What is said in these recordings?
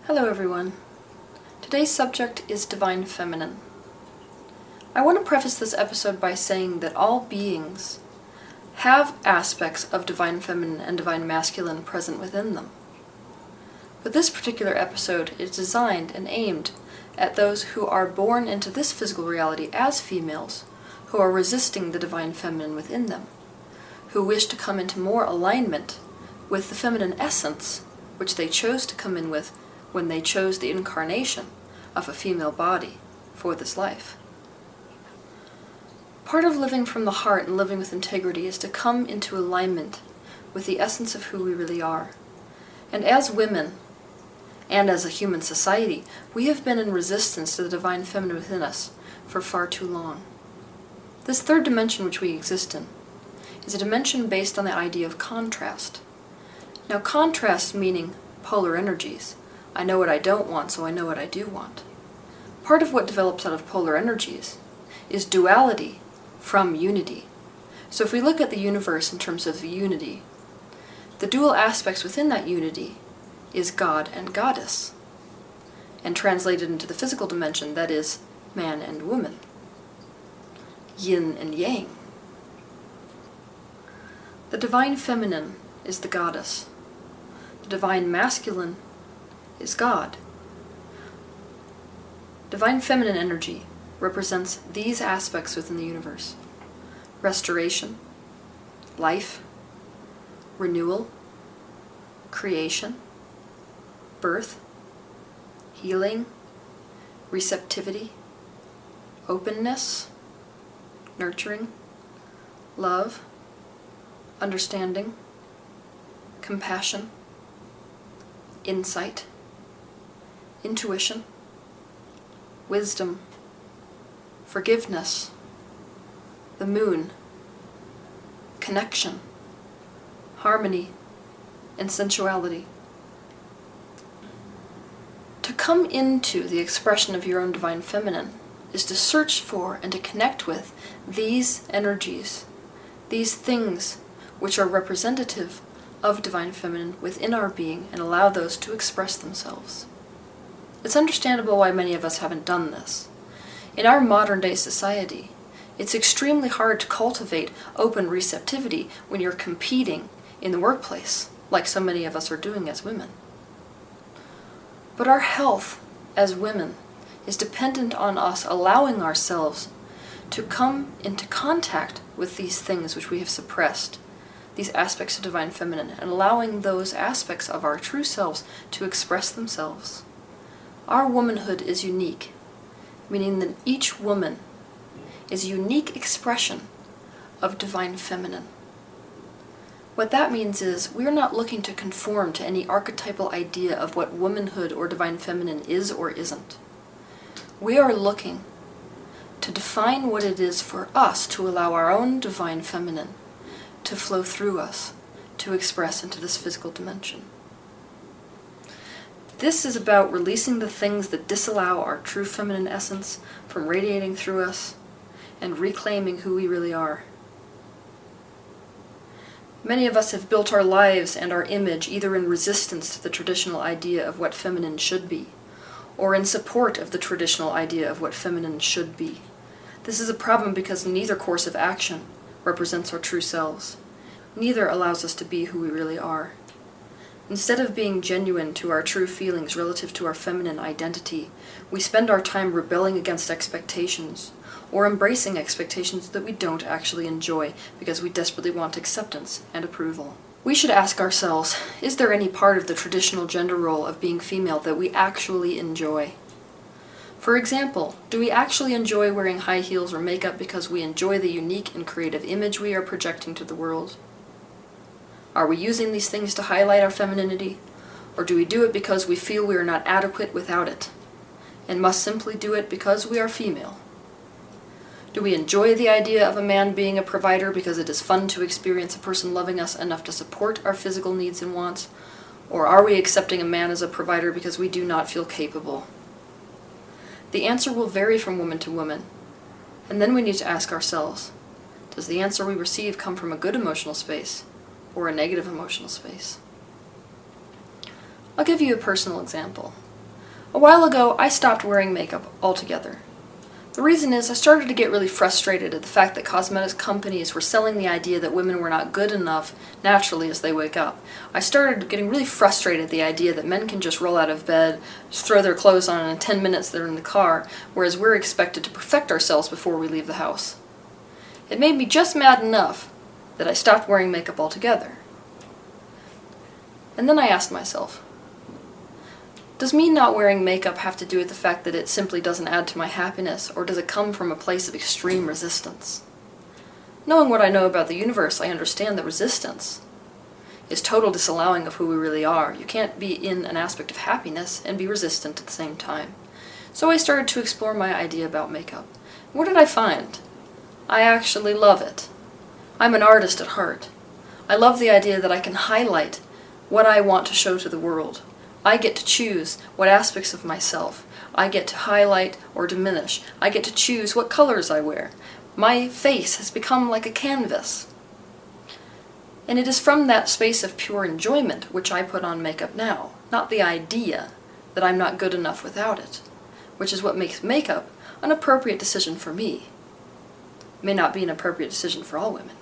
Hello everyone. Today's subject is Divine Feminine. I want to preface this episode by saying that all beings have aspects of Divine Feminine and Divine Masculine present within them. But this particular episode is designed and aimed at those who are born into this physical reality as females, who are resisting the Divine Feminine within them, who wish to come into more alignment with the feminine essence which they chose to come in with when they chose the incarnation of a female body for this life. Part of living from the heart and living with integrity is to come into alignment with the essence of who we really are. And as women, and as a human society, we have been in resistance to the Divine Feminine within us for far too long. This third dimension which we exist in is a dimension based on the idea of contrast. Now, contrast meaning polar energies. I know what I don't want, so I know what I do want. Part of what develops out of polar energies is duality from unity. So if we look at the universe in terms of the unity, the dual aspects within that unity is God and Goddess. And translated into the physical dimension, that is man and woman. Yin and yang. The Divine Feminine is the Goddess. The Divine Masculine is God. Divine Feminine energy represents these aspects within the universe: restoration, life, renewal, creation, birth, healing, receptivity, openness, nurturing, love, understanding, compassion, insight, intuition, wisdom, forgiveness, the moon, connection, harmony, and sensuality. To come into the expression of your own Divine Feminine is to search for and to connect with these energies, these things which are representative of Divine Feminine within our being, and allow those to express themselves. It's understandable why many of us haven't done this. In our modern day society, it's extremely hard to cultivate open receptivity when you're competing in the workplace, like so many of us are doing as women. But our health as women is dependent on us allowing ourselves to come into contact with these things which we have suppressed, these aspects of Divine Feminine, and allowing those aspects of our true selves to express themselves. Our womanhood is unique, meaning that each woman is a unique expression of Divine Feminine. What that means is we're not looking to conform to any archetypal idea of what womanhood or Divine Feminine is or isn't. We are looking to define what it is for us to allow our own Divine Feminine to flow through us, to express into this physical dimension. This is about releasing the things that disallow our true feminine essence from radiating through us and reclaiming who we really are. Many of us have built our lives and our image either in resistance to the traditional idea of what feminine should be, or in support of the traditional idea of what feminine should be. This is a problem because neither course of action represents our true selves. Neither allows us to be who we really are. Instead of being genuine to our true feelings relative to our feminine identity, we spend our time rebelling against expectations, or embracing expectations that we don't actually enjoy because we desperately want acceptance and approval. We should ask ourselves, is there any part of the traditional gender role of being female that we actually enjoy? For example, do we actually enjoy wearing high heels or makeup because we enjoy the unique and creative image we are projecting to the world? Are we using these things to highlight our femininity, or do we do it because we feel we are not adequate without it, and must simply do it because we are female? Do we enjoy the idea of a man being a provider because it is fun to experience a person loving us enough to support our physical needs and wants, or are we accepting a man as a provider because we do not feel capable? The answer will vary from woman to woman, and then we need to ask ourselves, does the answer we receive come from a good emotional space or a negative emotional space? I'll give you a personal example. A while ago, I stopped wearing makeup altogether. The reason is I started to get really frustrated at the fact that cosmetics companies were selling the idea that women were not good enough naturally as they wake up. I started getting really frustrated at the idea that men can just roll out of bed, just throw their clothes on, and in 10 minutes they're in the car, whereas we're expected to perfect ourselves before we leave the house. It made me just mad enough that I stopped wearing makeup altogether. And then I asked myself, does me not wearing makeup have to do with the fact that it simply doesn't add to my happiness, or does it come from a place of extreme resistance? Knowing what I know about the universe, I understand that resistance is total disallowing of who we really are. You can't be in an aspect of happiness and be resistant at the same time. So I started to explore my idea about makeup. What did I find? I actually love it. I'm an artist at heart. I love the idea that I can highlight what I want to show to the world. I get to choose what aspects of myself I get to highlight or diminish. I get to choose what colors I wear. My face has become like a canvas. And it is from that space of pure enjoyment which I put on makeup now, not the idea that I'm not good enough without it, which is what makes makeup an appropriate decision for me. It may not be an appropriate decision for all women.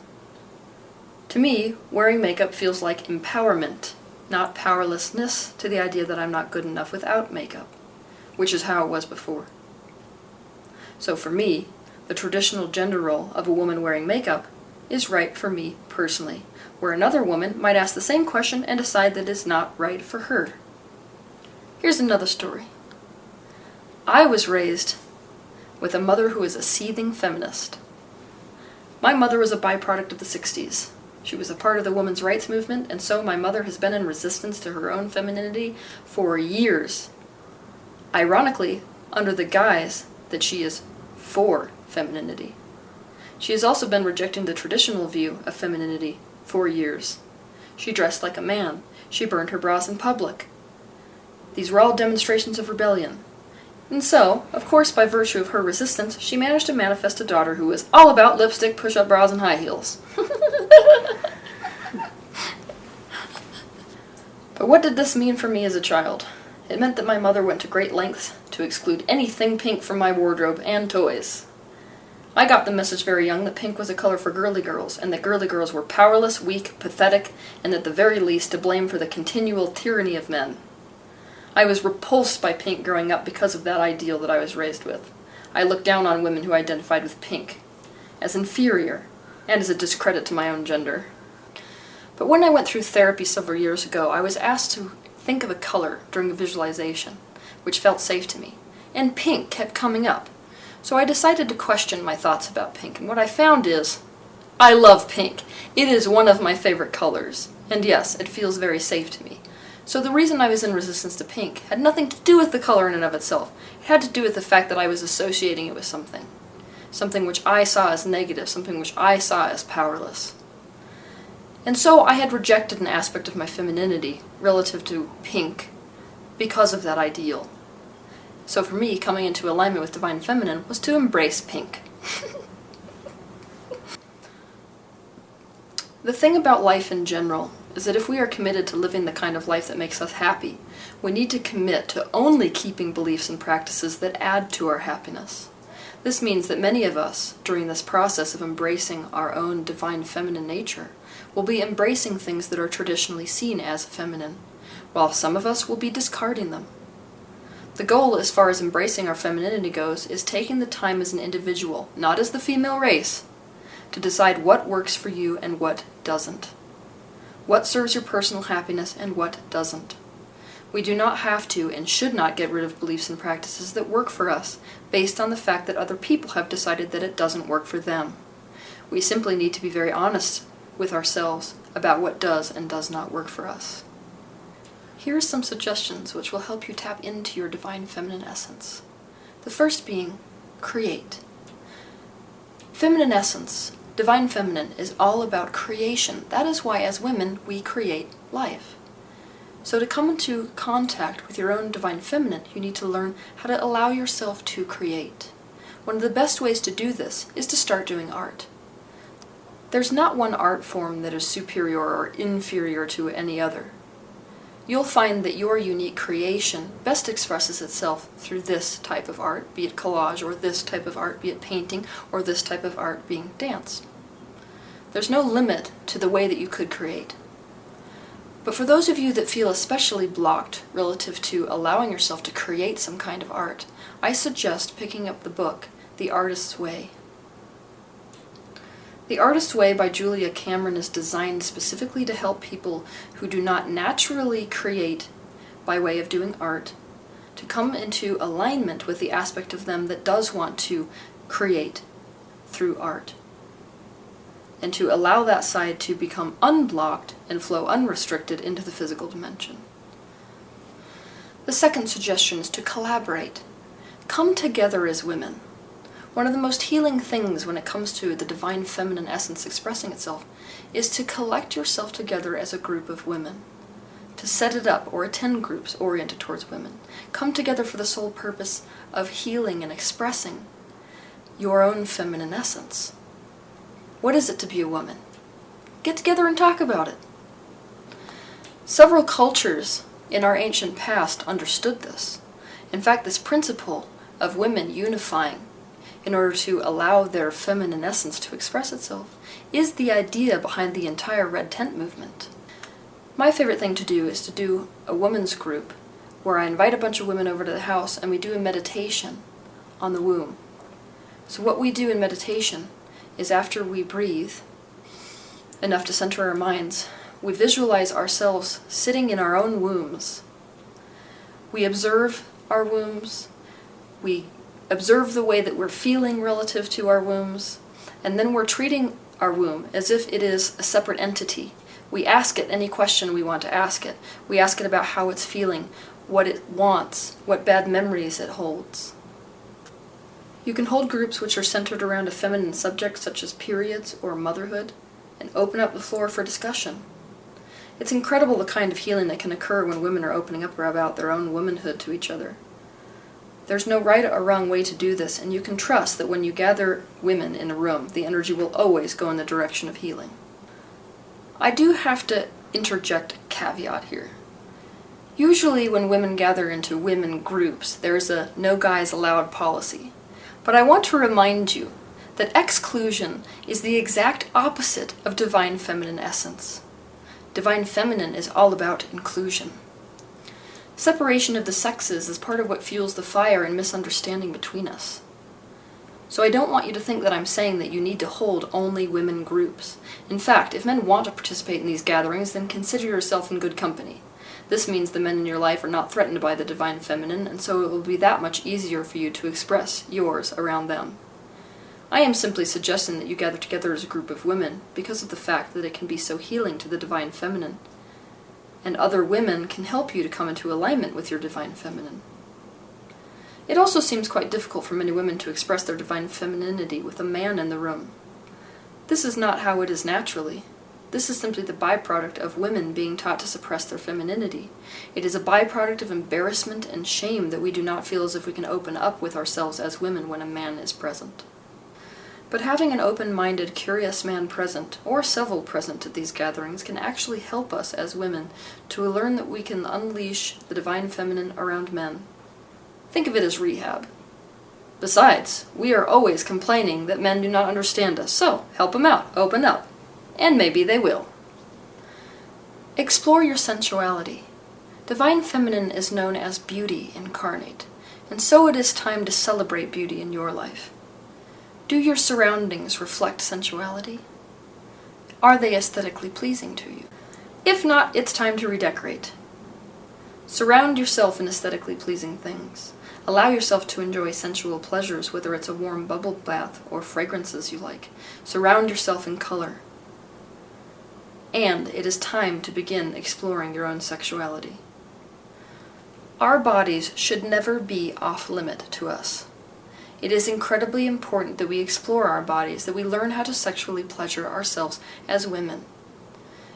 To me, wearing makeup feels like empowerment, not powerlessness to the idea that I'm not good enough without makeup, which is how it was before. So for me, the traditional gender role of a woman wearing makeup is right for me personally, where another woman might ask the same question and decide that it's not right for her. Here's another story. I was raised with a mother who is a seething feminist. My mother was a byproduct of the 60s. She was a part of the women's rights movement, and so my mother has been in resistance to her own femininity for years. Ironically, under the guise that she is for femininity. She has also been rejecting the traditional view of femininity for years. She dressed like a man. She burned her bras in public. These were all demonstrations of rebellion. And so, of course, by virtue of her resistance, she managed to manifest a daughter who was all about lipstick, push-up bras, and high heels. But what did this mean for me as a child? It meant that my mother went to great lengths to exclude anything pink from my wardrobe and toys. I got the message very young that pink was a color for girly girls, and that girly girls were powerless, weak, pathetic, and at the very least to blame for the continual tyranny of men. I was repulsed by pink growing up because of that ideal that I was raised with. I looked down on women who identified with pink, as inferior, and as a discredit to my own gender. But when I went through therapy several years ago, I was asked to think of a color during a visualization, which felt safe to me, and pink kept coming up. So I decided to question my thoughts about pink, and what I found is, I love pink. It is one of my favorite colors, and yes, it feels very safe to me. So the reason I was in resistance to pink had nothing to do with the color in and of itself. It had to do with the fact that I was associating it with something. Something which I saw as negative, something which I saw as powerless. And so I had rejected an aspect of my femininity relative to pink because of that ideal. So for me, coming into alignment with Divine Feminine was to embrace pink. The thing about life in general is that if we are committed to living the kind of life that makes us happy, we need to commit to only keeping beliefs and practices that add to our happiness. This means that many of us, during this process of embracing our own divine feminine nature, will be embracing things that are traditionally seen as feminine, while some of us will be discarding them. The goal, as far as embracing our femininity goes, is taking the time as an individual, not as the female race, to decide what works for you and what doesn't. What serves your personal happiness and what doesn't. We do not have to and should not get rid of beliefs and practices that work for us based on the fact that other people have decided that it doesn't work for them. We simply need to be very honest with ourselves about what does and does not work for us. Here are some suggestions which will help you tap into your divine feminine essence. The first being, create. Feminine essence, divine feminine, is all about creation. That is why as women we create life. So to come into contact with your own divine feminine, you need to learn how to allow yourself to create. One of the best ways to do this is to start doing art. There's not one art form that is superior or inferior to any other. you'll find that your unique creation best expresses itself through this type of art, be it collage, or this type of art, be it painting, or this type of art being dance. There's no limit to the way that you could create. But for those of you that feel especially blocked relative to allowing yourself to create some kind of art, I suggest picking up the book, The Artist's Way. The Artist's Way by Julia Cameron is designed specifically to help people who do not naturally create by way of doing art to come into alignment with the aspect of them that does want to create through art, and to allow that side to become unblocked and flow unrestricted into the physical dimension. The second suggestion is to collaborate. Come together as women. One of the most healing things when it comes to the divine feminine essence expressing itself is to collect yourself together as a group of women, to set it up or attend groups oriented towards women. Come together for the sole purpose of healing and expressing your own feminine essence. What is it to be a woman? Get together and talk about it. Several cultures in our ancient past understood this. In fact, this principle of women unifying in order to allow their feminine essence to express itself is the idea behind the entire red tent movement. My favorite thing to do is to do a women's group where I invite a bunch of women over to the house and we do a meditation on the womb. So what we do in meditation is after we breathe enough to center our minds, we visualize ourselves sitting in our own wombs. We observe our wombs, we observe the way that we're feeling relative to our wombs, and then we're treating our womb as if it is a separate entity. We ask it any question we want to ask it. We ask it about how it's feeling, what it wants, what bad memories it holds. You can hold groups which are centered around a feminine subject such as periods or motherhood, and open up the floor for discussion. It's incredible the kind of healing that can occur when women are opening up about their own womanhood to each other. There's no right or wrong way to do this, and you can trust that when you gather women in a room, the energy will always go in the direction of healing. I do have to interject a caveat here. Usually when women gather into women groups, there's a no guys allowed policy. But I want to remind you that exclusion is the exact opposite of divine feminine essence. Divine feminine is all about inclusion. Separation of the sexes is part of what fuels the fire and misunderstanding between us. So I don't want you to think that I'm saying that you need to hold only women groups. In fact, if men want to participate in these gatherings, then consider yourself in good company. This means the men in your life are not threatened by the divine feminine, and so it will be that much easier for you to express yours around them. I am simply suggesting that you gather together as a group of women because of the fact that it can be so healing to the divine feminine, and other women can help you to come into alignment with your divine feminine. It also seems quite difficult for many women to express their divine femininity with a man in the room. This is not how it is naturally. This is simply the byproduct of women being taught to suppress their femininity. It is a byproduct of embarrassment and shame that we do not feel as if we can open up with ourselves as women when a man is present. But having an open-minded, curious man present, or several present at these gatherings, can actually help us as women to learn that we can unleash the divine feminine around men. Think of it as rehab. Besides, we are always complaining that men do not understand us, so help them out, open up, and maybe they will. Explore your sensuality. Divine feminine is known as beauty incarnate, and so it is time to celebrate beauty in your life. Do your surroundings reflect sensuality? Are they aesthetically pleasing to you? If not, it's time to redecorate. Surround yourself in aesthetically pleasing things. Allow yourself to enjoy sensual pleasures, whether it's a warm bubble bath or fragrances you like. Surround yourself in color. And it is time to begin exploring your own sexuality. Our bodies should never be off-limit to us. It is incredibly important that we explore our bodies, that we learn how to sexually pleasure ourselves as women.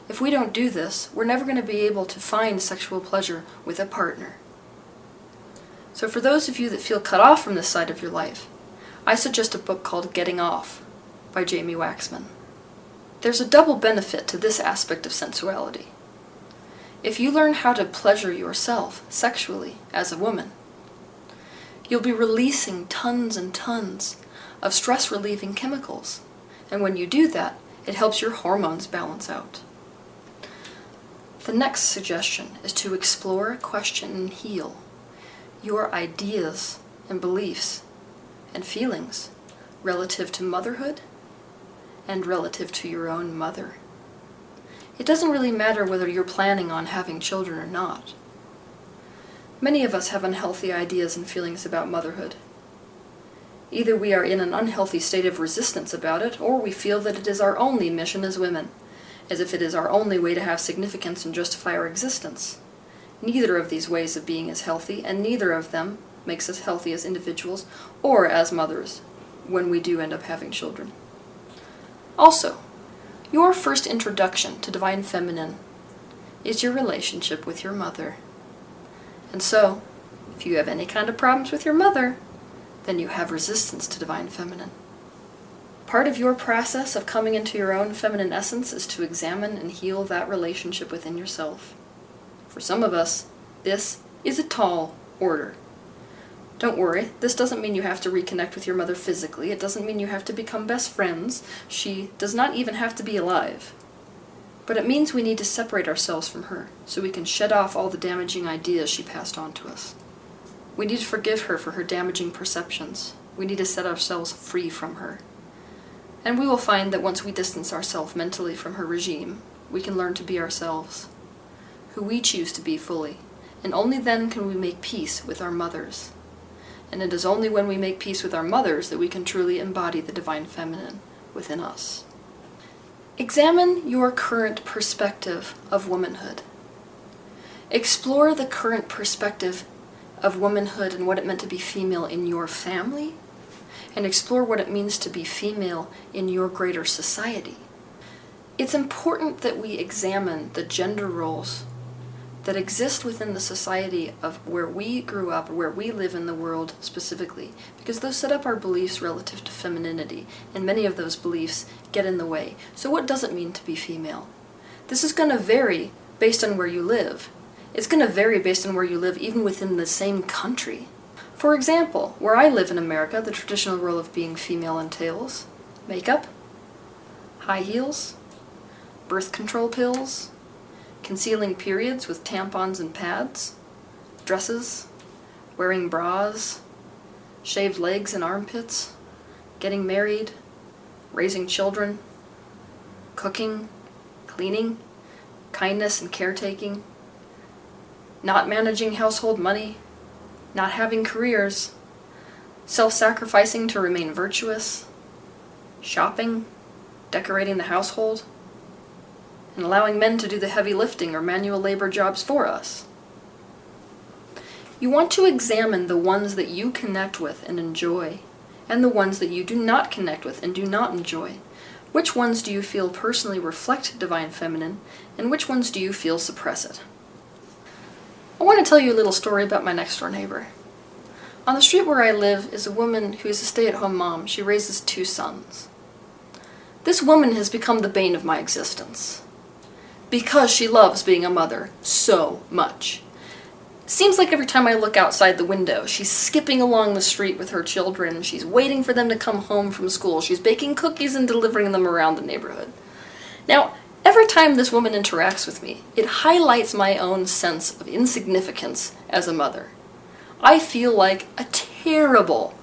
If we don't do this, we're never going to be able to find sexual pleasure with a partner. So for those of you that feel cut off from this side of your life, I suggest a book called Getting Off by Jamie Waxman. There's a double benefit to this aspect of sensuality. If you learn how to pleasure yourself sexually as a woman, you'll be releasing tons and tons of stress-relieving chemicals. And when you do that, it helps your hormones balance out. The next suggestion is to explore, question, and heal your ideas and beliefs and feelings relative to motherhood and relative to your own mother. It doesn't really matter whether you're planning on having children or not. Many of us have unhealthy ideas and feelings about motherhood. Either we are in an unhealthy state of resistance about it, or we feel that it is our only mission as women, as if it is our only way to have significance and justify our existence. Neither of these ways of being is healthy, and neither of them makes us healthy as individuals or as mothers when we do end up having children. Also, your first introduction to Divine Feminine is your relationship with your mother. And so, if you have any kind of problems with your mother, then you have resistance to Divine Feminine. Part of your process of coming into your own feminine essence is to examine and heal that relationship within yourself. For some of us, this is a tall order. Don't worry, this doesn't mean you have to reconnect with your mother physically. It doesn't mean you have to become best friends. She does not even have to be alive. But it means we need to separate ourselves from her so we can shed off all the damaging ideas she passed on to us. We need to forgive her for her damaging perceptions. We need to set ourselves free from her. And we will find that once we distance ourselves mentally from her regime, we can learn to be ourselves, who we choose to be fully, and only then can we make peace with our mothers. And it is only when we make peace with our mothers that we can truly embody the Divine Feminine within us. Examine your current perspective of womanhood. Explore the current perspective of womanhood and what it meant to be female in your family, and explore what it means to be female in your greater society. It's important that we examine the gender roles that exist within the society of where we grew up, where we live in the world specifically, because those set up our beliefs relative to femininity, and many of those beliefs get in the way. So what does it mean to be female? This is going to vary based on where you live. It's going to vary based on where you live even within the same country. For example, where I live in America, the traditional role of being female entails makeup, high heels, birth control pills, concealing periods with tampons and pads, dresses, wearing bras, shaved legs and armpits, getting married, raising children, cooking, cleaning, kindness and caretaking, not managing household money, not having careers, self-sacrificing to remain virtuous, shopping, decorating the household, and allowing men to do the heavy lifting or manual labor jobs for us. You want to examine the ones that you connect with and enjoy, and the ones that you do not connect with and do not enjoy. Which ones do you feel personally reflect Divine Feminine, and which ones do you feel suppress it? I want to tell you a little story about my next door neighbor. On the street where I live is a woman who is a stay-at-home mom. She raises 2 sons. This woman has become the bane of my existence, because she loves being a mother so much. It seems like every time I look outside the window, she's skipping along the street with her children, she's waiting for them to come home from school, she's baking cookies and delivering them around the neighborhood. Now, every time this woman interacts with me, it highlights my own sense of insignificance as a mother. I feel like a terrible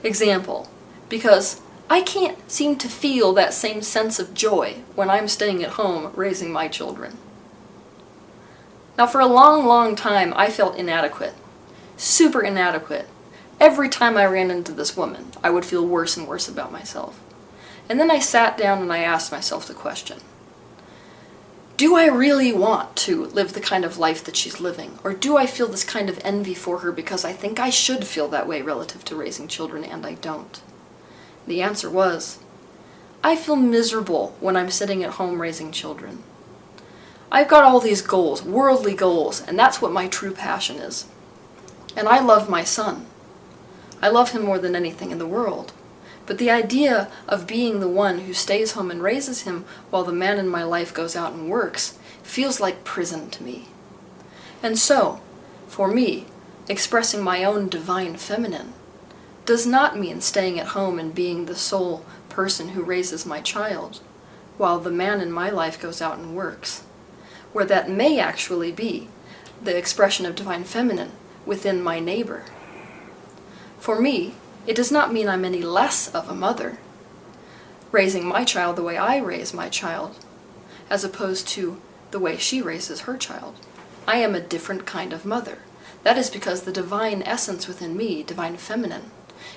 example, because I can't seem to feel that same sense of joy when I'm staying at home raising my children. Now, for a long, long time, I felt inadequate. Super inadequate. Every time I ran into this woman, I would feel worse and worse about myself. And then I sat down and I asked myself the question, do I really want to live the kind of life that she's living? Or do I feel this kind of envy for her because I think I should feel that way relative to raising children and I don't? The answer was, I feel miserable when I'm sitting at home raising children. I've got all these goals, worldly goals, and that's what my true passion is. And I love my son. I love him more than anything in the world. But the idea of being the one who stays home and raises him while the man in my life goes out and works feels like prison to me. And so, for me, expressing my own divine feminine does not mean staying at home and being the sole person who raises my child, while the man in my life goes out and works, where that may actually be the expression of divine feminine within my neighbor. For me, it does not mean I'm any less of a mother, raising my child the way I raise my child, as opposed to the way she raises her child. I am a different kind of mother. That is because the divine essence within me, divine feminine,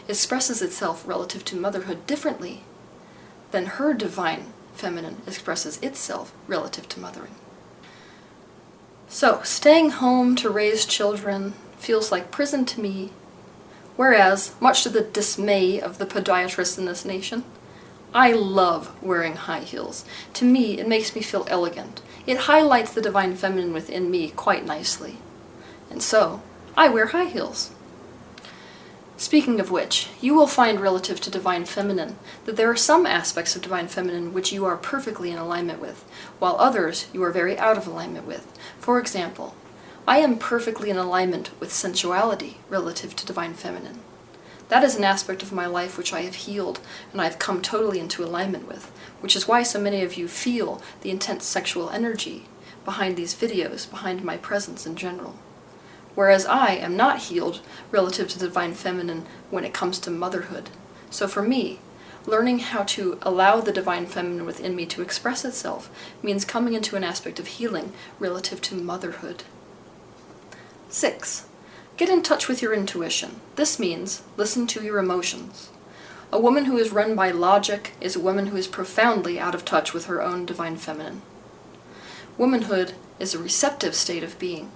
expresses itself relative to motherhood differently than her divine feminine expresses itself relative to mothering. So, staying home to raise children feels like prison to me, whereas, much to the dismay of the podiatrists in this nation, I love wearing high heels. To me, it makes me feel elegant. It highlights the divine feminine within me quite nicely. And so, I wear high heels. Speaking of which, you will find relative to divine feminine that there are some aspects of divine feminine which you are perfectly in alignment with, while others you are very out of alignment with. For example, I am perfectly in alignment with sensuality relative to divine feminine. That is an aspect of my life which I have healed and I have come totally into alignment with, which is why so many of you feel the intense sexual energy behind these videos, behind my presence in general. Whereas I am not healed relative to the divine feminine when it comes to motherhood. So for me, learning how to allow the divine feminine within me to express itself means coming into an aspect of healing relative to motherhood. 6. Get in touch with your intuition. This means listen to your emotions. A woman who is run by logic is a woman who is profoundly out of touch with her own divine feminine. Womanhood is a receptive state of being.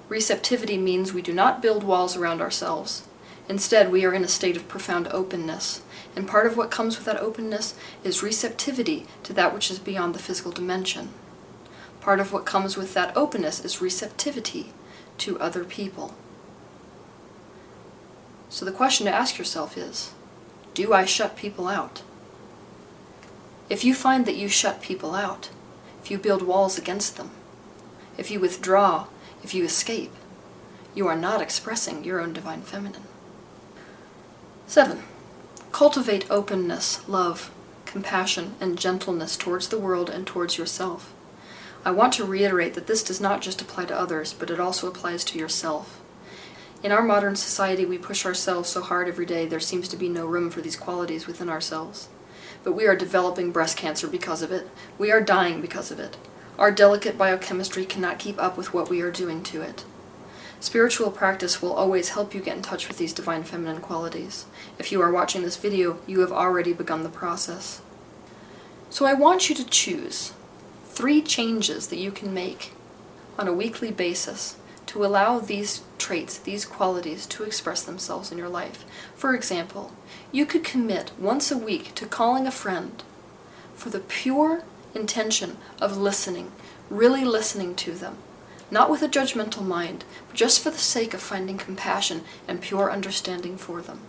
Receptivity means we do not build walls around ourselves. Instead, we are in a state of profound openness, and part of what comes with that openness is receptivity to that which is beyond the physical dimension. Part of what comes with that openness is receptivity to other people. So the question to ask yourself is, do I shut people out? If you find that you shut people out, if you build walls against them, if you withdraw, if you escape, you are not expressing your own divine feminine. 7. Cultivate openness, love, compassion, and gentleness towards the world and towards yourself. I want to reiterate that this does not just apply to others, but it also applies to yourself. In our modern society, we push ourselves so hard every day, there seems to be no room for these qualities within ourselves. But we are developing breast cancer because of it. We are dying because of it. Our delicate biochemistry cannot keep up with what we are doing to it. Spiritual practice will always help you get in touch with these divine feminine qualities. If you are watching this video, you have already begun the process. So I want you to choose 3 changes that you can make on a weekly basis to allow these traits, these qualities, to express themselves in your life. For example, you could commit once a week to calling a friend for the pure intention of listening, really listening to them, not with a judgmental mind, but just for the sake of finding compassion and pure understanding for them.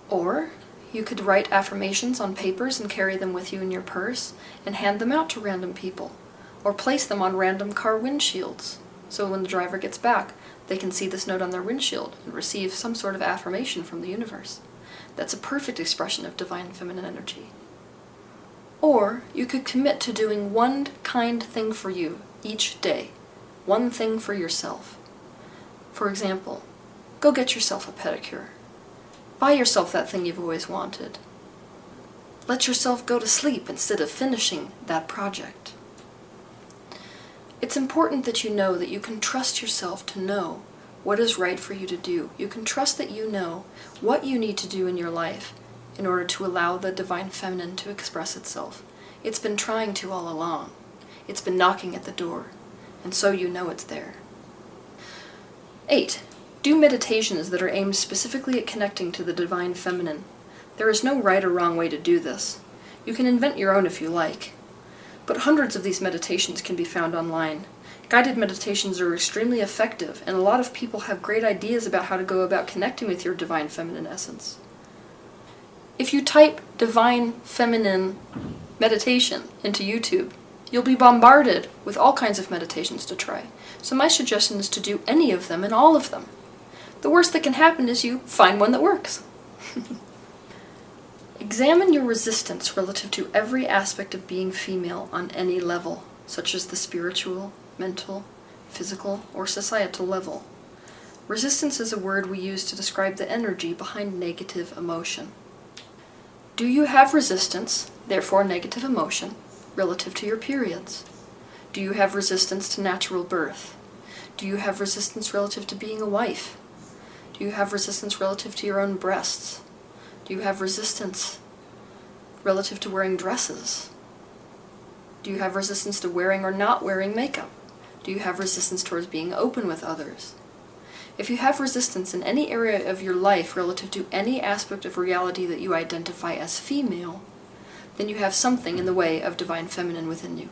Or you could write affirmations on papers and carry them with you in your purse and hand them out to random people, or place them on random car windshields, so when the driver gets back, they can see this note on their windshield and receive some sort of affirmation from the universe. That's a perfect expression of divine feminine energy. Or you could commit to doing one kind thing for you each day, one thing for yourself. For example, go get yourself a pedicure. Buy yourself that thing you've always wanted. Let yourself go to sleep instead of finishing that project. It's important that you know that you can trust yourself to know what is right for you to do. You can trust that you know what you need to do in your life in order to allow the divine feminine to express itself. It's been trying to all along. It's been knocking at the door, and so you know it's there. 8. Do meditations that are aimed specifically at connecting to the divine feminine. There is no right or wrong way to do this. You can invent your own if you like. But hundreds of these meditations can be found online. Guided meditations are extremely effective, and a lot of people have great ideas about how to go about connecting with your divine feminine essence. If you type divine feminine meditation into YouTube, You'll be bombarded with all kinds of meditations to try, so my suggestion is to do any of them and all of them. The worst that can happen is you find one that works. Examine your resistance relative to every aspect of being female on any level, such as the spiritual, mental, physical, or societal level. Resistance is a word we use to describe the energy behind negative emotion. Do you have resistance, therefore negative emotion, relative to your periods? Do you have resistance to natural birth? Do you have resistance relative to being a wife? Do you have resistance relative to your own breasts? Do you have resistance relative to wearing dresses? Do you have resistance to wearing or not wearing makeup? Do you have resistance towards being open with others? If you have resistance in any area of your life relative to any aspect of reality that you identify as female, then you have something in the way of divine feminine within you.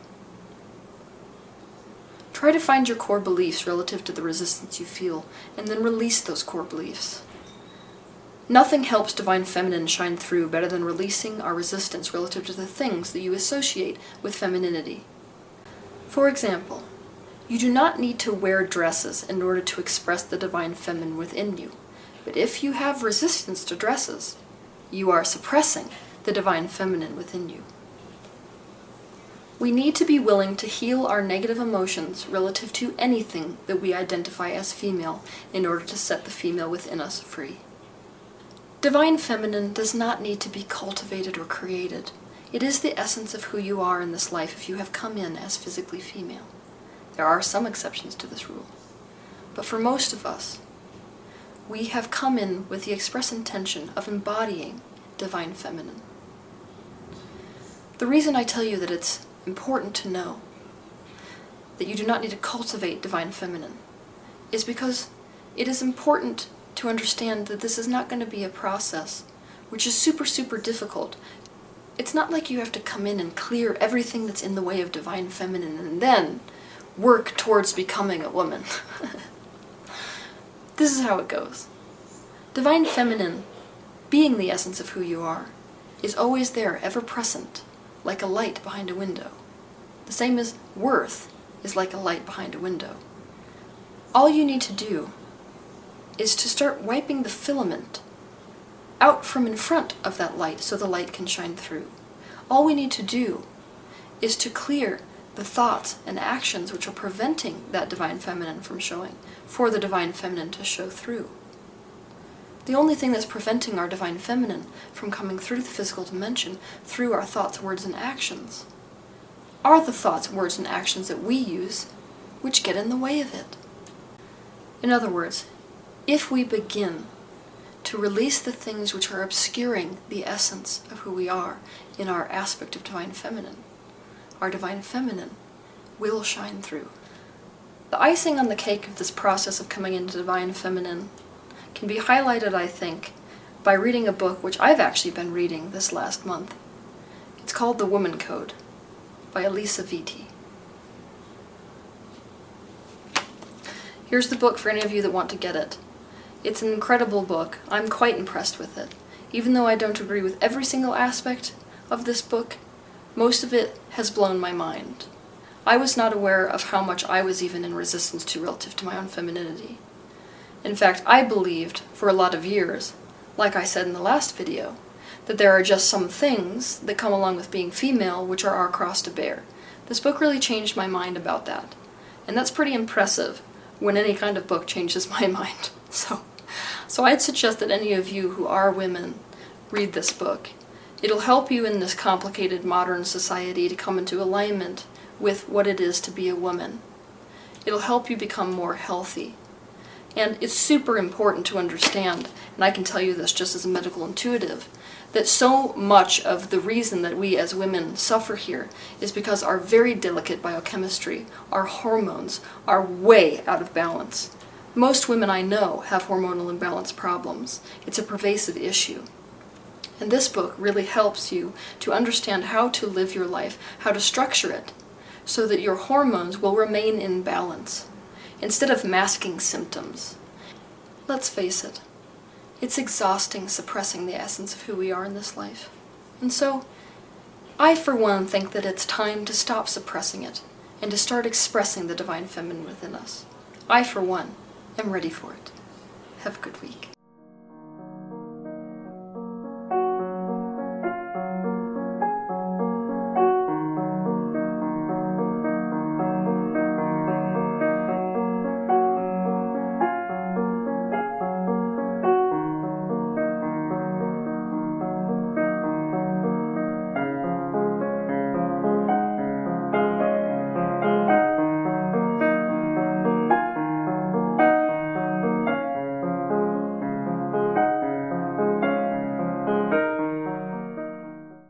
Try to find your core beliefs relative to the resistance you feel, and then release those core beliefs. Nothing helps divine feminine shine through better than releasing our resistance relative to the things that you associate with femininity. For example, you do not need to wear dresses in order to express the divine feminine within you, but if you have resistance to dresses, you are suppressing the divine feminine within you. We need to be willing to heal our negative emotions relative to anything that we identify as female in order to set the female within us free. Divine feminine does not need to be cultivated or created. It is the essence of who you are in this life if you have come in as physically female. There are some exceptions to this rule. But for most of us, we have come in with the express intention of embodying divine feminine. The reason I tell you that it's important to know that you do not need to cultivate divine feminine is because it is important to understand that this is not going to be a process which is super, super difficult. It's not like you have to come in and clear everything that's in the way of divine feminine and then work towards becoming a woman. This is how it goes. Divine feminine, being the essence of who you are, is always there, ever present, like a light behind a window. The same as worth is like a light behind a window. All you need to do is to start wiping the filament out from in front of that light so the light can shine through. All we need to do is to clear the thoughts and actions which are preventing that divine feminine from showing, for the divine feminine to show through. The only thing that's preventing our divine feminine from coming through the physical dimension through our thoughts, words, and actions are the thoughts, words, and actions that we use which get in the way of it. In other words, if we begin to release the things which are obscuring the essence of who we are in our aspect of divine feminine, our divine feminine will shine through. The icing on the cake of this process of coming into divine feminine can be highlighted, I think, by reading a book which I've actually been reading this last month. It's called The Woman Code by Elisa Vitti. Here's the book for any of you that want to get it. It's an incredible book. I'm quite impressed with it. Even though I don't agree with every single aspect of this book, most of it has blown my mind. I was not aware of how much I was even in resistance to relative to my own femininity. In fact, I believed for a lot of years, like I said in the last video, that there are just some things that come along with being female which are our cross to bear. This book really changed my mind about that. And that's pretty impressive when any kind of book changes my mind. So I'd suggest that any of you who are women read this book. It'll help you in this complicated modern society to come into alignment with what it is to be a woman. It'll help you become more healthy. And it's super important to understand, and I can tell you this just as a medical intuitive, that so much of the reason that we as women suffer here is because our very delicate biochemistry, our hormones, are way out of balance. Most women I know have hormonal imbalance problems. It's a pervasive issue. And this book really helps you to understand how to live your life, how to structure it, so that your hormones will remain in balance, instead of masking symptoms. Let's face it, it's exhausting suppressing the essence of who we are in this life. And so, I, for one, think that it's time to stop suppressing it and to start expressing the divine feminine within us. I, for one, am ready for it. Have a good week.